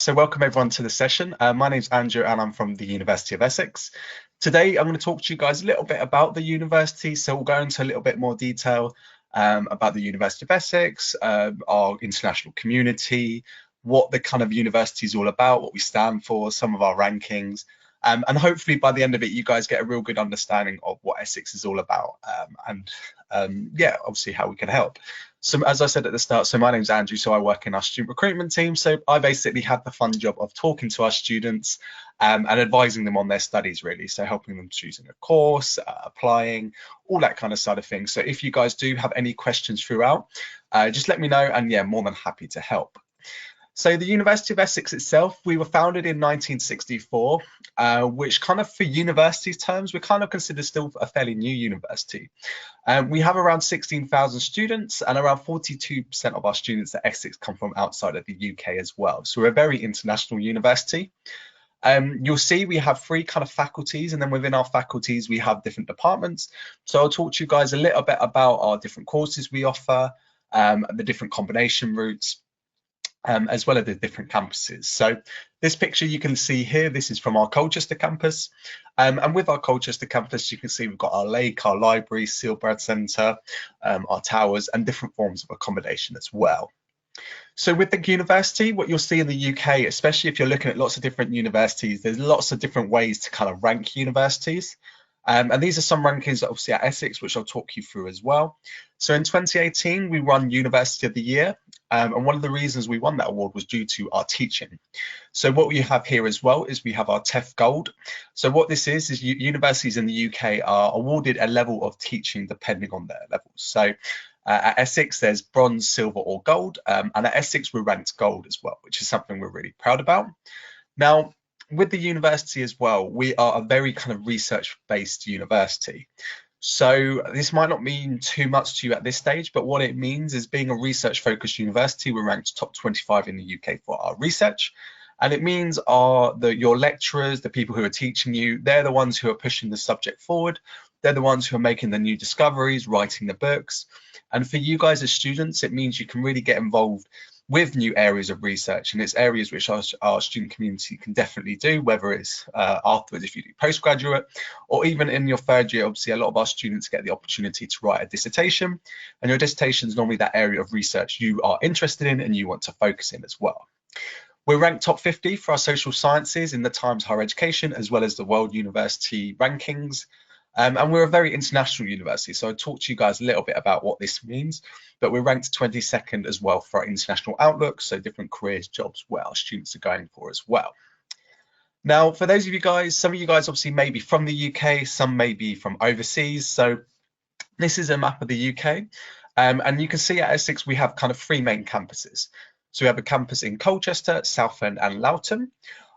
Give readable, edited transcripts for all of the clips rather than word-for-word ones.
So welcome everyone to the session. My name's Andrew and I'm from the University of Essex. Today I'm going to talk to you guys a little bit about the university. So we'll go into a little bit more detail about the University of Essex, our international community, what the kind of university is all about, what we stand for, some of our rankings. And hopefully by the end of it, you guys get a real good understanding of what Essex is all about yeah, obviously how we can help. So as I said at the start, so my name's Andrew, so I work in our student recruitment team. So I basically had the fun job of talking to our students and advising them on their studies, really. So helping them choosing a course, applying, all that kind of side of things. So if you guys do have any questions throughout, just let me know, and yeah, more than happy to help. So the University of Essex itself, we were founded in 1964, which kind of for universities terms, we're kind of considered still a fairly new university. We have around 16,000 students, and around 42% of our students at Essex come from outside of the UK as well. So we're a very international university. You'll see we have 3 kind of faculties, and then within our faculties, we have different departments. So I'll talk to you guys a little bit about our different courses we offer, the different combination routes, as well as the different campuses. So this picture you can see here, this is from our Colchester campus. And with our Colchester campus, you can see we've got our lake, our library, Silbrad Centre, our towers, and different forms of accommodation as well. So with the university, what you'll see in the UK, especially if you're looking at lots of different universities, there's lots of different ways to kind of rank universities. And these are some rankings obviously at Essex, which I'll talk you through as well. So in 2018, we won University of the Year. And one of the reasons we won that award was due to our teaching. So what we have here as well is we have our TEF Gold. So what this is universities in the UK are awarded a level of teaching depending on their levels. So at Essex, there's bronze, silver or gold. And at Essex, we're ranked gold as well, which is something we're really proud about. Now, with the university as well, we are a very kind of research-based university. So this might not mean too much to you at this stage, but what it means is being a research-focused university, we're ranked top 25 in the UK for our research. And it means your lecturers, the people who are teaching you, they're the ones who are pushing the subject forward. They're the ones who are making the new discoveries, writing the books. And for you guys as students, it means you can really get involved with new areas of research, and it's areas which our student community can definitely do, whether it's afterwards if you do postgraduate, or even in your 3rd year. Obviously a lot of our students get the opportunity to write a dissertation, and your dissertation is normally that area of research you are interested in and you want to focus in as well. We're ranked top 50 for our social sciences in the Times Higher Education as well as the World University Rankings. And we're a very international university, so I'll talk to you guys a little bit about what this means, but we're ranked 22nd as well for our international outlook, so different careers, jobs where our students are going for as well. Now, for those of you guys, some of you guys obviously may be from the UK, some may be from overseas, so this is a map of the UK, and you can see at Essex we have kind of 3 main campuses. So we have a campus in Colchester, Southend and Loudoun.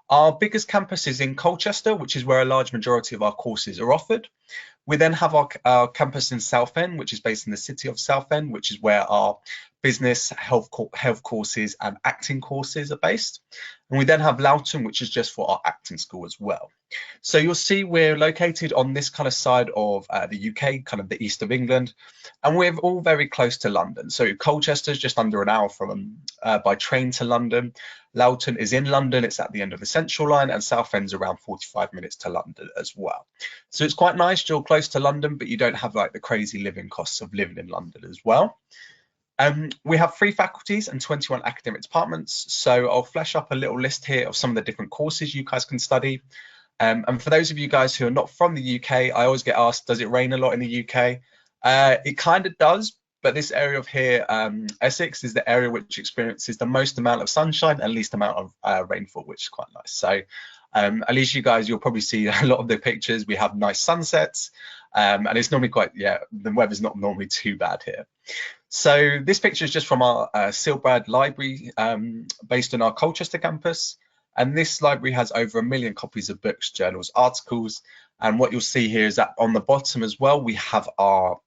Our biggest campus is in Colchester, which is where a large majority of our courses are offered. We then have our campus in Southend, which is based in the city of Southend, which is where our business, health courses and acting courses are based. And we then have Loudoun, which is just for our acting school as well. So you'll see we're located on this kind of side of the UK, kind of the east of England, and we're all very close to London. So Colchester is just under an hour from by train to London. Loudoun is in London, it's at the end of the Central Line, and Southend's around 45 minutes to London as well. So it's quite nice, you're close to London, but you don't have like the crazy living costs of living in London as well. We have 3 faculties and 21 academic departments. So I'll flash up a little list here of some of the different courses you guys can study. And for those of you guys who are not from the UK, I always get asked, does it rain a lot in the UK? It kind of does, but this area of here, Essex, is the area which experiences the most amount of sunshine and least amount of rainfall, which is quite nice. So at least you guys, you'll probably see a lot of the pictures. We have nice sunsets, and it's normally quite, yeah, the weather's not normally too bad here. So this picture is just from our Silbrad Library based on our Colchester campus. And this library has over 1 million copies of books, journals, articles. And what you'll see here is that on the bottom as well, we have our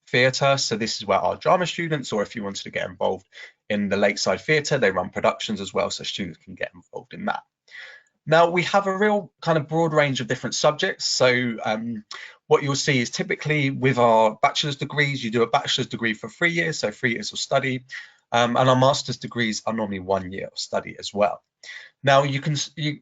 theatre. So this is where our drama students, or if you wanted to get involved in the Lakeside Theatre, they run productions as well, so students can get involved in that. Now, we have a real kind of broad range of different subjects. So what you'll see is typically with our bachelor's degrees, you do a bachelor's degree for 3 years, so 3 years of study. And our master's degrees are normally 1 year of study as well. Now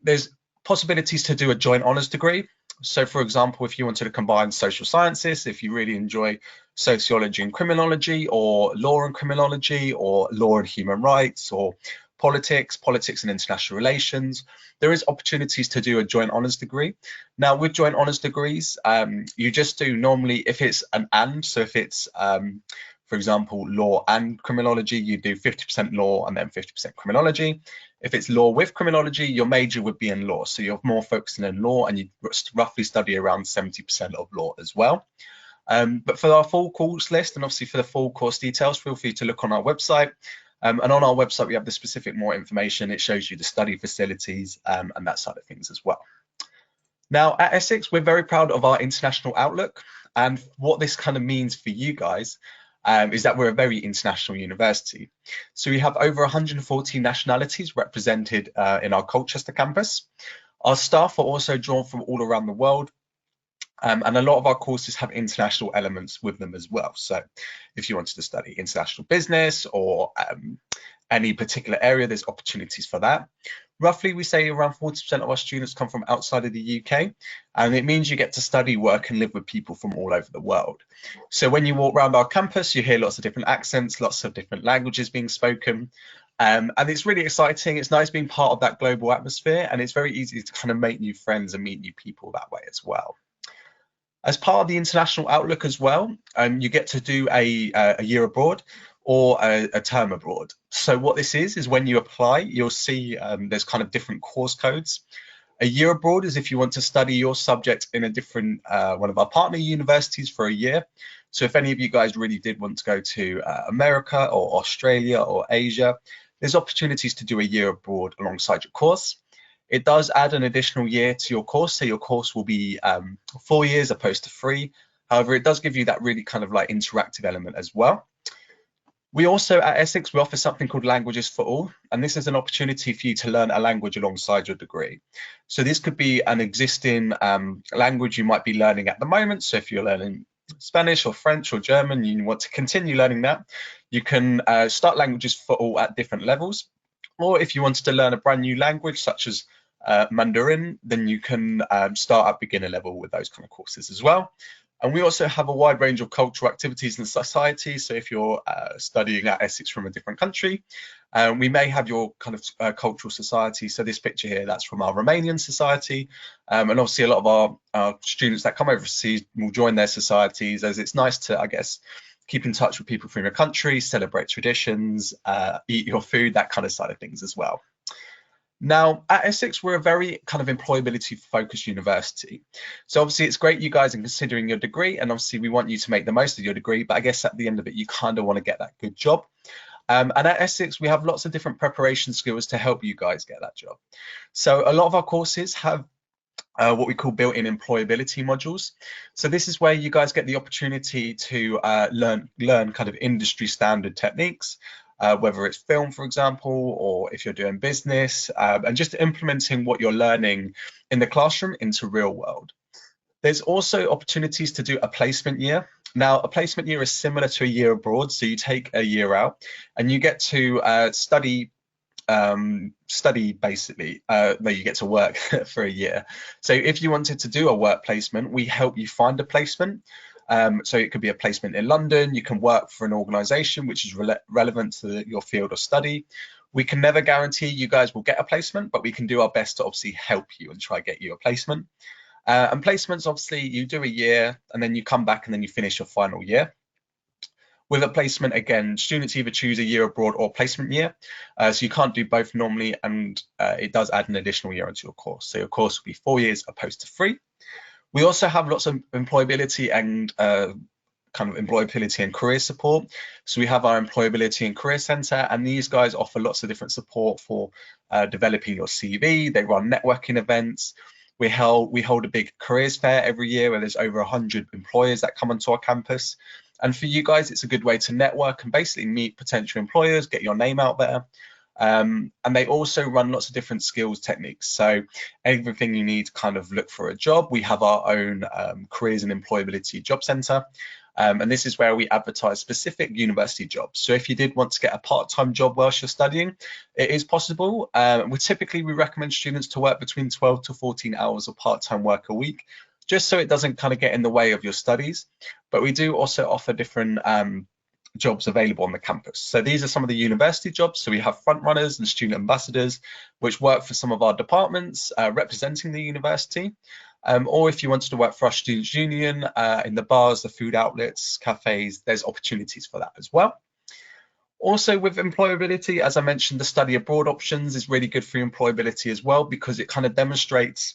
there's possibilities to do a joint honours degree. So for example, if you wanted to combine social sciences, if you really enjoy sociology and criminology, or law and criminology, or law and human rights, or politics and international relations, there is opportunities to do a joint honours degree. Now with joint honours degrees, you just do normally, if it's an and, so if it's for example, law and criminology, you do 50% law and then 50% criminology. If it's law with criminology, your major would be in law. So you're more focusing in law, and you roughly study around 70% of law as well. But for our full course list, and obviously for the full course details, feel free to look on our website. And on our website, we have the specific more information. It shows you the study facilities and that side of things as well. Now at Essex, we're very proud of our international outlook. And what this kind of means for you guys is that we're a very international university. So we have over 140 nationalities represented in our Colchester campus. Our staff are also drawn from all around the world, and a lot of our courses have international elements with them as well. So if you wanted to study international business or any particular area, there's opportunities for that. Roughly, we say around 40% of our students come from outside of the UK, and it means you get to study, work and live with people from all over the world. So when you walk around our campus, you hear lots of different accents, lots of different languages being spoken, and it's really exciting. It's nice being part of that global atmosphere, and it's very easy to kind of make new friends and meet new people that way as well. As part of the international outlook as well, you get to do a year abroad or a term abroad. So what this is when you apply, you'll see there's kind of different course codes. A year abroad is if you want to study your subject in a different one of our partner universities for a year. So if any of you guys really did want to go to America or Australia or Asia, there's opportunities to do a year abroad alongside your course. It does add an additional year to your course, so your course will be 4 years opposed to 3. However, it does give you that really kind of like interactive element as well. We also at Essex, we offer something called Languages for All, and this is an opportunity for you to learn a language alongside your degree. So this could be an existing language you might be learning at the moment. So if you're learning Spanish or French or German, you want to continue learning that, you can start Languages for All at different levels. Or if you wanted to learn a brand new language such as Mandarin, then you can start at beginner level with those kind of courses as well. And we also have a wide range of cultural activities in society. So if you're studying at Essex from a different country, we may have your kind of cultural society. So this picture here, that's from our Romanian society. And obviously a lot of our students that come overseas will join their societies, as it's nice to, I guess, keep in touch with people from your country, celebrate traditions, eat your food, that kind of side of things as well. Now, at Essex, we're a very kind of employability focused university. So obviously it's great you guys are considering your degree, and obviously we want you to make the most of your degree, but I guess at the end of it, you kind of want to get that good job. And at Essex, we have lots of different preparation skills to help you guys get that job. So a lot of our courses have what we call built-in employability modules. So this is where you guys get the opportunity to learn kind of industry standard techniques, whether it's film, for example, or if you're doing business, and just implementing what you're learning in the classroom into real world. There's also opportunities to do a placement year. Now, a placement year is similar to a year abroad. So you take a year out and you get to study basically, no, you get to work for a year. So if you wanted to do a work placement, we help you find a placement. So it could be a placement in London. You can work for an organization which is relevant to your field of study. We can never guarantee you guys will get a placement, but we can do our best to obviously help you and try to get you a placement. And placements, obviously, you do a year and then you come back and then you finish your final year. With a placement, again, students either choose a year abroad or placement year. So you can't do both normally, and it does add an additional year into your course. So your course will be 4 years opposed to 3. We also have lots of employability and kind of employability and career support. So we have our Employability and Career Centre, and these guys offer lots of different support for developing your CV. They run networking events. We hold a big careers fair every year where there's over 100 employers that come onto our campus. And for you guys, it's a good way to network and basically meet potential employers, get your name out there. And they also run lots of different skills techniques. So everything you need to kind of look for a job, we have our own careers and employability job centre. And this is where we advertise specific university jobs. So if you did want to get a part-time job whilst you're studying, it is possible. We recommend students to work between 12 to 14 hours of part-time work a week, just so it doesn't kind of get in the way of your studies. But we do also offer different jobs available on the campus. So these are some of the university jobs. So we have front runners and student ambassadors, which work for some of our departments representing the university. Or if you wanted to work for our students' union in the bars, the food outlets, cafes, there's opportunities for that as well. Also with employability, as I mentioned, the study abroad options is really good for employability as well, because it kind of demonstrates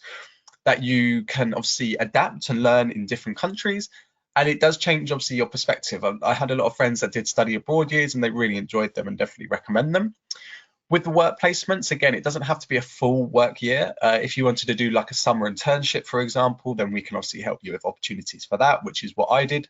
that you can obviously adapt and learn in different countries. And it does change, obviously, your perspective. I had a lot of friends that did study abroad years and they really enjoyed them and definitely recommend them. With the work placements, again, it doesn't have to be a full work year. If you wanted to do like a summer internship, for example, then we can obviously help you with opportunities for that, which is what I did.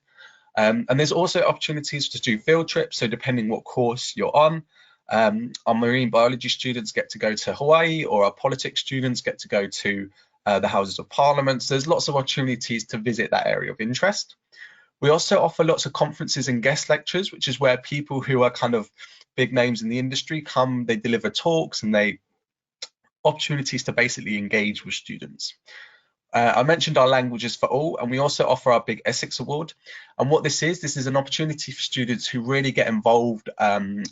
And there's also opportunities to do field trips. So depending what course you're on, our marine biology students get to go to Hawaii, or our politics students get to go to the Houses of Parliament. So there's lots of opportunities to visit that area of interest. We also offer lots of conferences and guest lectures, which is where people who are kind of big names in the industry come, they deliver talks and they opportunities to basically engage with students. I mentioned our Languages for All, and we also offer our big Essex Award. And what this is an opportunity for students who really get involved, the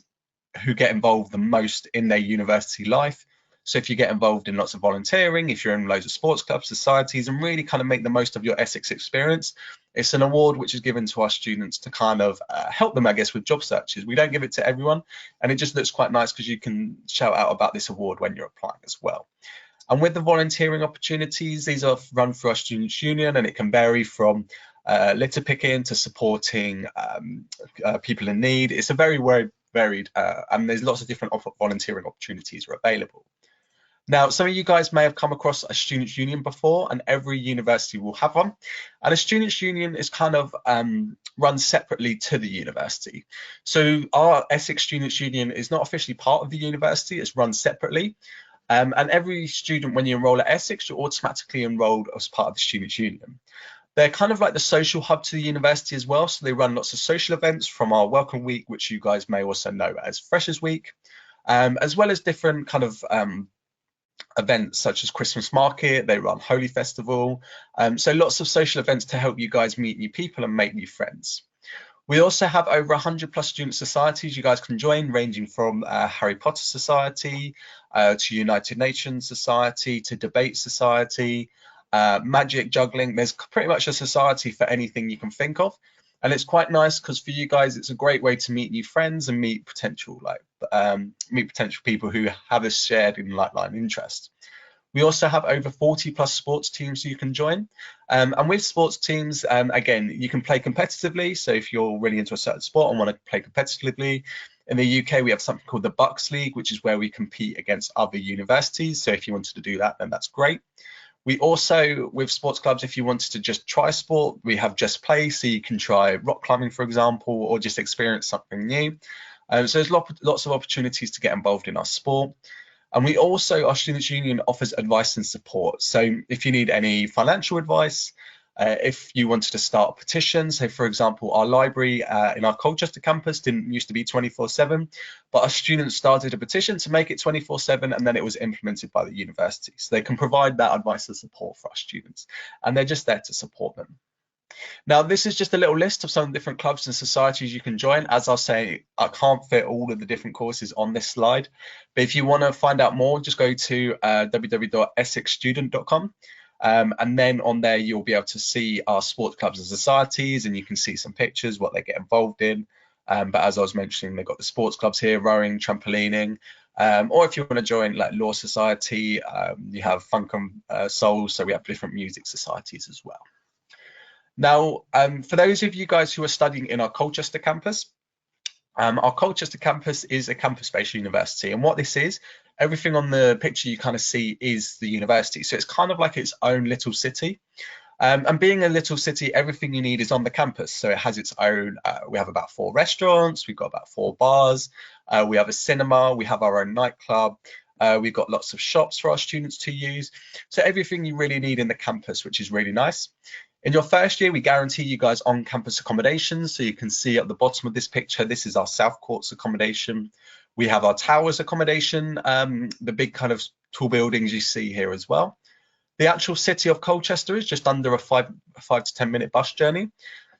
most in their university life. So if you get involved in lots of volunteering, if you're in loads of sports clubs, societies, and really kind of make the most of your Essex experience, it's an award which is given to our students to kind of help them, I guess, with job searches. We don't give it to everyone, and it just looks quite nice because you can shout out about this award when you're applying as well. And with the volunteering opportunities, these are run through our students' union, and it can vary from litter picking to supporting people in need. It's a very varied, and there's lots of different volunteering opportunities are available. Now, some of you guys may have come across a students' union before, and every university will have one. And a students' union is kind of run separately to the university. So our Essex Students' Union is not officially part of the university, it's run separately. And every student, when you enroll at Essex, you're automatically enrolled as part of the students' union. They're kind of like the social hub to the university as well. So they run lots of social events, from our Welcome Week, which you guys may also know as Freshers Week, as well as different kind of events such as Christmas market. They run Holy Festival. So lots of social events to help you guys meet new people and make new friends. We also have over 100+ student societies you guys can join, ranging from Harry Potter Society to United Nations Society to Debate Society, magic, juggling. There's pretty much a society for anything you can think of. And it's quite nice because for you guys, it's a great way to meet new friends and meet potential people who have a shared Nightline interest. We also have over 40+ sports teams you can join. And with sports teams, again, you can play competitively. So if you're really into a certain sport and want to play competitively, in the UK, we have something called the Bucks League, which is where we compete against other universities. So if you wanted to do that, then that's great. We also, with sports clubs, if you wanted to just try sport, we have Just Play, so you can try rock climbing, for example, or just experience something new. So there's lots of opportunities to get involved in our sport. And we also, our Students' Union offers advice and support. So if you need any financial advice, if you wanted to start a petition, so for example, our library in our Colchester campus didn't used to be 24/7, but our students started a petition to make it 24/7, and then it was implemented by the university. So they can provide that advice and support for our students, and they're just there to support them. Now, this is just a little list of some different clubs and societies you can join. As I'll say, I can't fit all of the different courses on this slide, but if you want to find out more, just go to www.essexstudent.com. And then on there, you'll be able to see our sports clubs and societies, and you can see some pictures, what they get involved in. But as I was mentioning, they've got the sports clubs here, rowing, trampolining. Or if you want to join like Law Society, you have Funk and Soul, so we have different music societies as well. Now, for those of you guys who are studying in our Colchester campus is a campus-based university. And what this is, everything on the picture you kind of see is the university. So it's kind of like its own little city. And being a little city, everything you need is on the campus. So it has its own, we have about 4 restaurants, we've got about 4 bars, we have a cinema, we have our own nightclub, we've got lots of shops for our students to use. So everything you really need in the campus, which is really nice. In your first year, we guarantee you guys on-campus accommodations. So you can see at the bottom of this picture, this is our South Courts accommodation. We have our Towers accommodation, the big kind of tall buildings you see here as well. The actual city of Colchester is just under a 5 to 10 minute bus journey.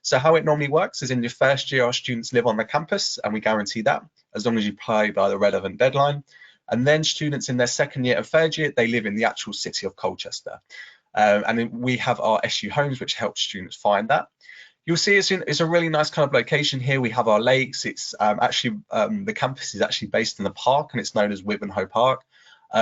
So how it normally works is in your first year, our students live on the campus, and we guarantee that as long as you apply by the relevant deadline. And then students in their second year and third year, they live in the actual city of Colchester. And then we have our SU homes, which help students find that. You'll see it's a really nice kind of location here. We have our lakes. It's the campus is actually based in the park, and it's known as Wivenhoe Park,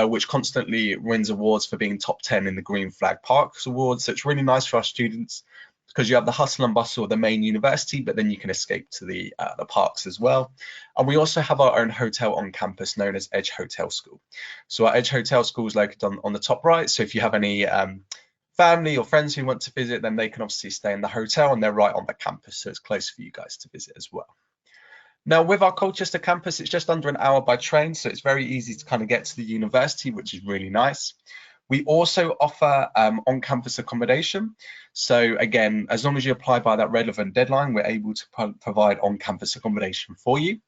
which constantly wins awards for being top 10 in the Green Flag Parks Awards. So it's really nice for our students because you have the hustle and bustle of the main university, but then you can escape to the parks as well. And we also have our own hotel on campus known as Edge Hotel School. So our Edge Hotel School is located on the top right. So if you have any family or friends who want to visit, then they can obviously stay in the hotel, and they're right on the campus. So it's close for you guys to visit as well. Now, with our Colchester campus, it's just under an hour by train, so it's very easy to kind of get to the university, which is really nice. We also offer on-campus accommodation. So again, as long as you apply by that relevant deadline, we're able to provide on-campus accommodation for you.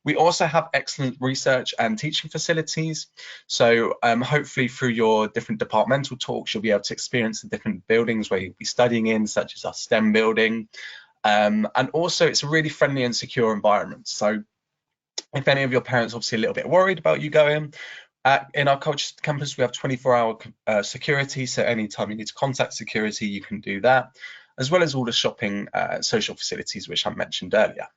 We also have excellent research and teaching facilities. So hopefully through your different departmental talks, you'll be able to experience the different buildings where you'll be studying in, such as our STEM building. And also it's a really friendly and secure environment. So if any of your parents obviously a little bit worried about you going, in our Colchester campus, we have 24-hour security. So anytime you need to contact security, you can do that, as well as all the shopping social facilities, which I mentioned earlier.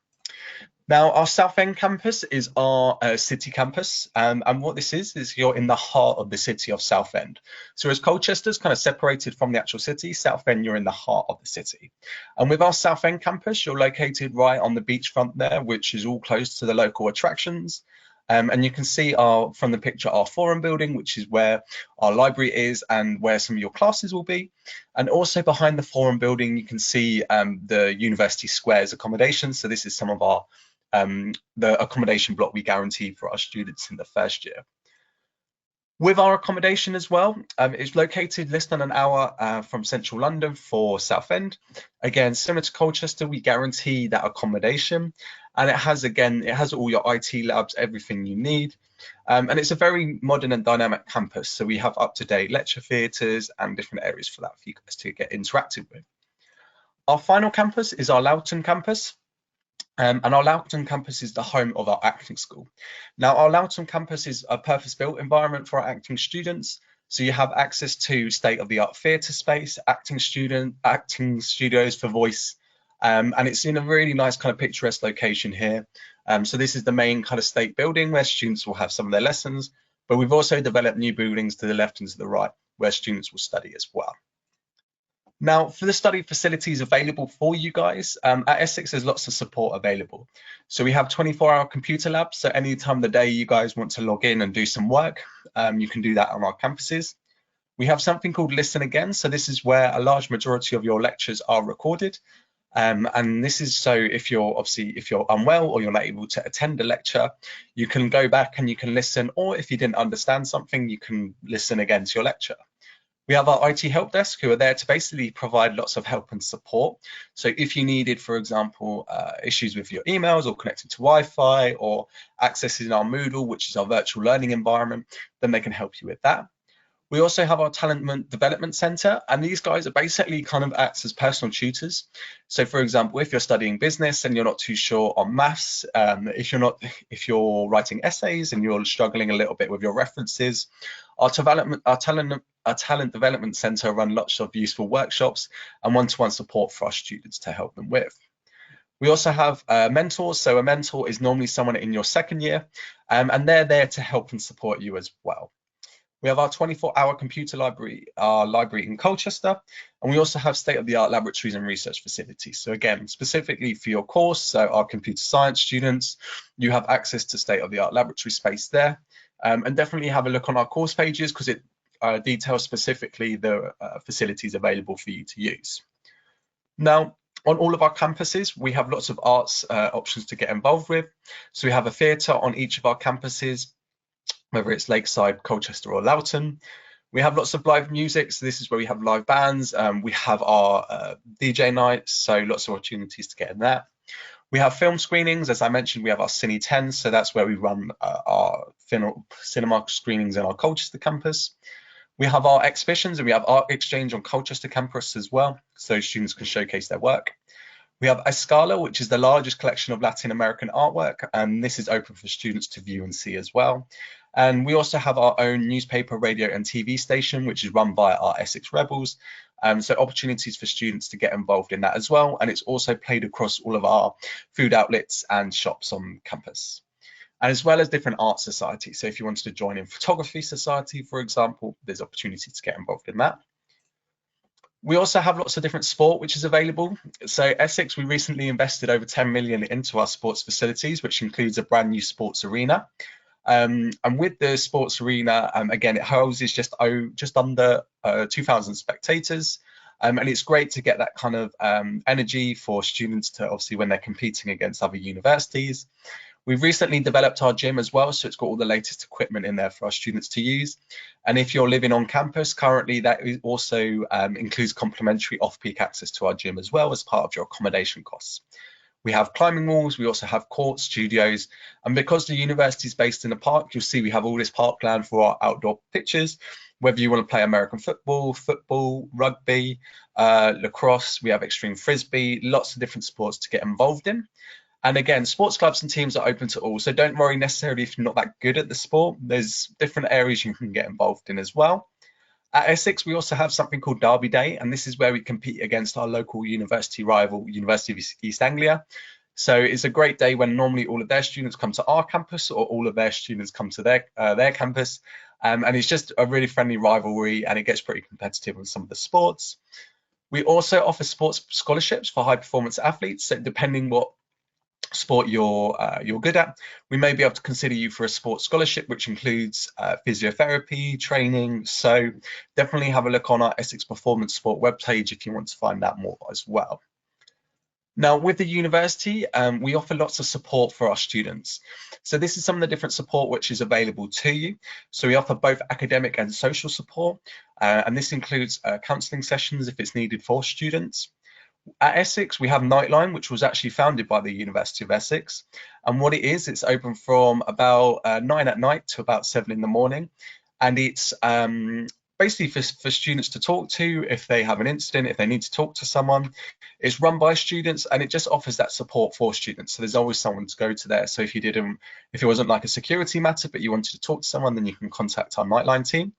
Now, our Southend campus is our city campus, and what this is you're in the heart of the city of Southend. So as Colchester's kind of separated from the actual city, Southend, you're in the heart of the city. And with our Southend campus, you're located right on the beachfront there, which is all close to the local attractions. And you can see from the picture our forum building, which is where our library is and where some of your classes will be. And also behind the forum building, you can see the University Squares accommodation. So this is some of our the accommodation block we guarantee for our students in the first year. With our accommodation as well, it's located less than an hour from central London for Southend. Again, similar to Colchester, we guarantee that accommodation, and it has all your IT labs, everything you need. And it's a very modern and dynamic campus. So we have up-to-date lecture theatres and different areas for that for you guys to get interactive with. Our final campus is our Loudoun campus. And our Loudoun campus is the home of our acting school. Now, our Loudoun campus is a purpose-built environment for our acting students. So you have access to state-of-the-art theatre space, acting studios for voice, and it's in a really nice kind of picturesque location here. So this is the main kind of state building where students will have some of their lessons, but we've also developed new buildings to the left and to the right where students will study as well. Now, for the study facilities available for you guys, at Essex, there's lots of support available. So we have 24-hour computer labs. So any time of the day you guys want to log in and do some work, you can do that on our campuses. We have something called Listen Again. So this is where a large majority of your lectures are recorded. And this is so if you're unwell or you're not able to attend a lecture, you can go back and you can listen, or if you didn't understand something, you can listen again to your lecture. We have our IT help desk who are there to basically provide lots of help and support. So if you needed, for example, issues with your emails or connecting to Wi-Fi or accessing our Moodle, which is our virtual learning environment, then they can help you with that. We also have our Talent Development Centre, and these guys are basically kind of acts as personal tutors. So for example, if you're studying business and you're not too sure on maths, if you're writing essays and you're struggling a little bit with your references, our Talent Development Centre run lots of useful workshops and one-to-one support for our students to help them with. We also have mentors. So a mentor is normally someone in your second year, and they're there to help and support you as well. We have our 24-hour computer library, our library in Colchester, and we also have state-of-the-art laboratories and research facilities. So again, specifically for your course, so our computer science students, you have access to state-of-the-art laboratory space there. And definitely have a look on our course pages because it details specifically the facilities available for you to use. Now, on all of our campuses, we have lots of arts options to get involved with. So we have a theatre on each of our campuses, whether it's Lakeside, Colchester or Loudoun. We have lots of live music, so this is where we have live bands. We have our DJ nights, so lots of opportunities to get in that. We have film screenings, as I mentioned. We have our Cine 10, so that's where we run our cinema screenings in our Colchester campus. We have our exhibitions, and we have art exchange on Colchester campus as well, so students can showcase their work. We have Escala, which is the largest collection of Latin American artwork, and this is open for students to view and see as well. And we also have our own newspaper, radio and TV station, which is run by our Essex Rebels. So opportunities for students to get involved in that as well. And it's also played across all of our food outlets and shops on campus, and as well as different art societies. So if you wanted to join in photography society, for example, there's opportunity to get involved in that. We also have lots of different sport which is available. So Essex, we recently invested over 10 million into our sports facilities, which includes a brand new sports arena. And with the sports arena, again, it houses just under 2,000 spectators. And it's great to get that kind of energy for students to, obviously, when they're competing against other universities. We've recently developed our gym as well, so it's got all the latest equipment in there for our students to use. And if you're living on campus currently, that also includes complimentary off-peak access to our gym as well as part of your accommodation costs. We have climbing walls, we also have courts, studios, and because the university is based in a park, you'll see we have all this parkland for our outdoor pitches, whether you want to play American football, rugby, lacrosse, we have extreme frisbee, lots of different sports to get involved in. And again, sports clubs and teams are open to all, so don't worry necessarily if you're not that good at the sport. There's different areas you can get involved in as well. At Essex, we also have something called Derby Day, and this is where we compete against our local university rival, University of East Anglia. So it's a great day when normally all of their students come to our campus or all of their students come to their campus. And it's just a really friendly rivalry, and it gets pretty competitive on some of the sports. We also offer sports scholarships for high performance athletes. So depending what sport you're good at, we may be able to consider you for a sports scholarship, which includes physiotherapy, training. So definitely have a look on our Essex Performance Sport webpage if you want to find out more as well. Now, with the university, we offer lots of support for our students. So this is some of the different support which is available to you. So we offer both academic and social support, and this includes counselling sessions if it's needed for students. At Essex, we have Nightline, which was actually founded by the University of Essex. And what it is, it's open from about 9 at night to about 7 in the morning. And it's basically for students to talk to if they have an incident, if they need to talk to someone. It's run by students, and it just offers that support for students. So there's always someone to go to there. So if it wasn't like a security matter, but you wanted to talk to someone, then you can contact our Nightline team.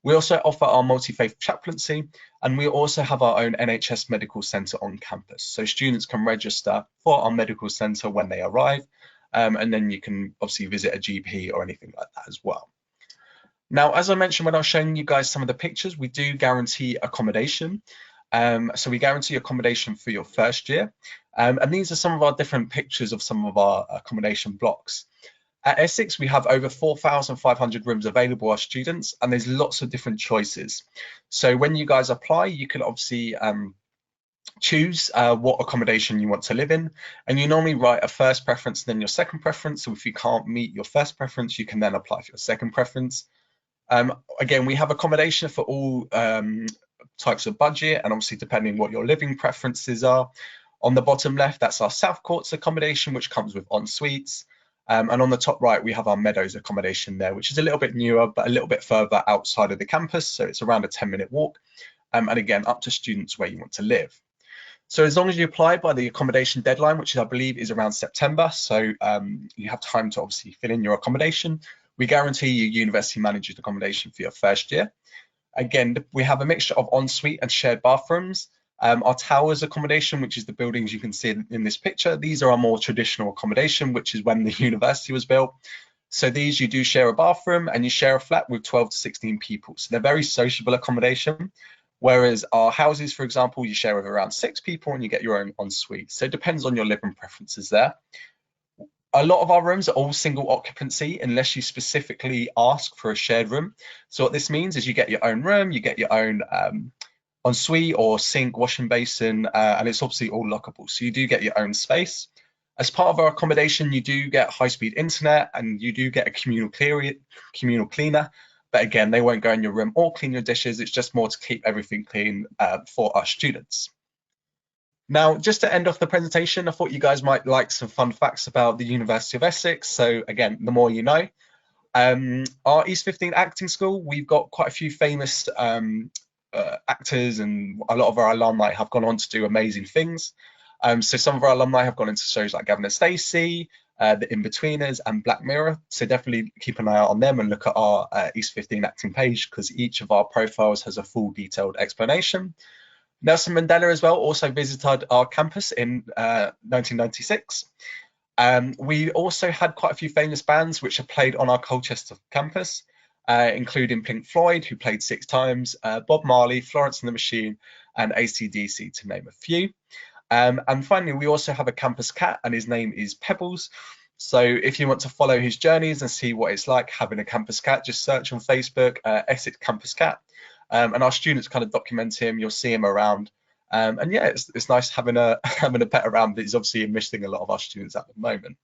We also offer our multi-faith chaplaincy, and we also have our own NHS medical centre on campus. So students can register for our medical centre when they arrive, and then you can obviously visit a GP or anything like that as well. Now, as I mentioned when I was showing you guys some of the pictures, we do guarantee accommodation. So we guarantee accommodation for your first year. And these are some of our different pictures of some of our accommodation blocks. At Essex, we have over 4,500 rooms available for our students, and there's lots of different choices. So when you guys apply, you can obviously choose what accommodation you want to live in, and you normally write a first preference and then your second preference. So if you can't meet your first preference, you can then apply for your second preference. Again, we have accommodation for all types of budget, and obviously depending what your living preferences are. On the bottom left, that's our South Courts accommodation, which comes with en-suites. And on the top right, we have our Meadows accommodation there, which is a little bit newer, but a little bit further outside of the campus. So it's around a 10-minute walk. And again, up to students where you want to live. So as long as you apply by the accommodation deadline, which I believe is around September, so you have time to obviously fill in your accommodation, we guarantee you university managed accommodation for your first year. Again, we have a mixture of ensuite and shared bathrooms. Our towers accommodation, which is the buildings you can see in this picture, these are our more traditional accommodation, which is when the university was built. So these, you do share a bathroom and you share a flat with 12 to 16 people. So they're very sociable accommodation. Whereas our houses, for example, you share with around 6 people and you get your own ensuite. So it depends on your living preferences there. A lot of our rooms are all single occupancy unless you specifically ask for a shared room. So what this means is you get your own room, you get your own ensuite or sink, washing basin, and it's obviously all lockable. So you do get your own space. As part of our accommodation, you do get high-speed internet and you do get a communal cleaner. But again, they won't go in your room or clean your dishes. It's just more to keep everything clean for our students. Now, just to end off the presentation, I thought you guys might like some fun facts about the University of Essex. So again, the more you know. Our East 15 acting school, we've got quite a few famous actors, and a lot of our alumni have gone on to do amazing things. So some of our alumni have gone into shows like Gavin and Stacey, The In-Betweeners and Black Mirror. So definitely keep an eye out on them and look at our East 15 acting page, because each of our profiles has a full detailed explanation. Nelson Mandela as well also visited our campus in 1996. We also had quite a few famous bands which have played on our Colchester campus, including Pink Floyd, who played 6 times, Bob Marley, Florence and the Machine, and AC/DC, to name a few. And finally, we also have a campus cat, and his name is Pebbles. So if you want to follow his journeys and see what it's like having a campus cat, just search on Facebook, Essex Campus Cat. And our students kind of document him. You'll see him around. And yeah, it's nice having a pet around. He's obviously missing a lot of our students at the moment.